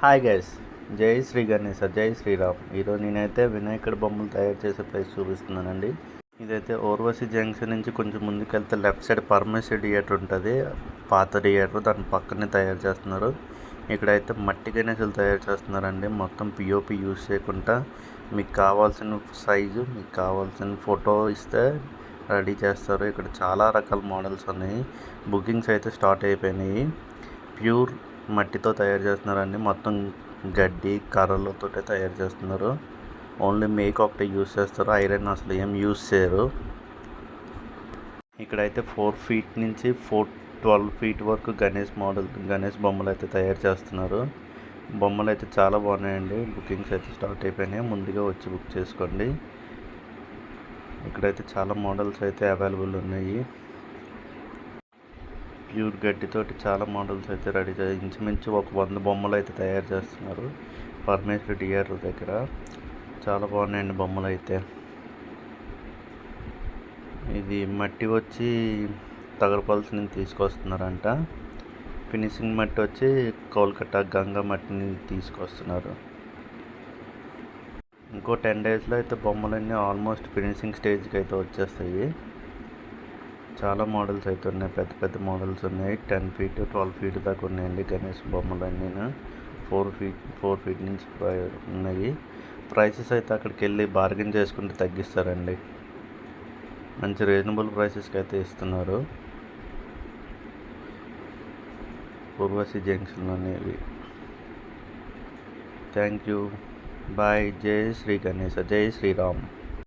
Hi guys, జై శ్రీ గణేశ, జై శ్రీరామ్. ఈరోజు నేనైతే వినాయకుడి బొమ్మలు తయారు చేసే ప్లేస్ చూపిస్తున్నానండి. ఇదైతే ఓర్వశి జంక్షన్ నుంచి కొంచెం ముందుకెళ్తే లెఫ్ట్ సైడ్ పరమేశ్వర థియేటర్ ఉంటుంది, పాత థియేటర్. దాని పక్కనే తయారు చేస్తున్నారు. ఇక్కడైతే మట్టి గణేశులు తయారు చేస్తున్నారండి. మొత్తం పిఓపి యూజ్ చేయకుండా మీకు కావాల్సిన సైజు, మీకు కావాల్సిన ఫోటో ఇస్తే రెడీ చేస్తారు. ఇక్కడ చాలా రకాల మోడల్స్ ఉన్నాయి. బుకింగ్స్ అయితే స్టార్ట్ అయిపోయినాయి. ప్యూర్ మట్టితో తయారు చేస్తున్నారండి. మొత్తం గడ్డి కర్రలతో తయారు చేస్తున్నారు. ఓన్లీ మేక్ ఒకటి యూస్ చేస్తారు, ఐరన్ అసలు ఏం యూస్ చేయరు. ఇక్కడైతే 4 feet నుంచి 12 feet వరకు గణేష్ బొమ్మలు అయితే తయారు చేస్తున్నారు. బొమ్మలు అయితే చాలా బాగున్నాయండి. బుకింగ్స్ అయితే స్టార్ట్ అయిపోయినాయి. ముందుగా వచ్చి బుక్ చేసుకోండి. ఇక్కడైతే చాలా మోడల్స్ అయితే అవైలబుల్ ఉన్నాయి. ప్యూర్ గడ్డితోటి చాలా మోడల్స్ అయితే రెడీ చేసి ఇంచుమించు ఒక 100 బొమ్మలు అయితే తయారు చేస్తున్నారు పరమేశ్వర థియేటర్ దగ్గర. చాలా బాగున్నాయండి బొమ్మలు అయితే. ఇది మట్టి వచ్చి తగరపల్సి నుంచి తీసుకొస్తున్నారంట. ఫినిషింగ్ మట్టి వచ్చి కోల్కతా గంగా మట్టిని తీసుకొస్తున్నారు. ఇంకో 10 daysలో అయితే బొమ్మలన్నీ ఆల్మోస్ట్ ఫినిషింగ్ స్టేజ్కి అయితే వచ్చేస్తాయి. చాలా మోడల్స్ అయితే ఉన్నాయి, పెద్ద పెద్ద మోడల్స్ ఉన్నాయి. 10 feet 12 feet దాకా ఉన్నాయండి గణేష్ బొమ్మలు అన్నీ. 4 feet నుంచి ఉన్నాయి. ప్రైసెస్ అయితే అక్కడికి వెళ్ళి బార్గెన్ చేసుకుంటే తగ్గిస్తారండి. మంచి రీజనబుల్ ప్రైసెస్కి అయితే ఇస్తున్నారు. ఓర్వశి జంక్షన్లోనేవి. Thank you, bye. జై శ్రీ గణేశ, జై శ్రీరామ్.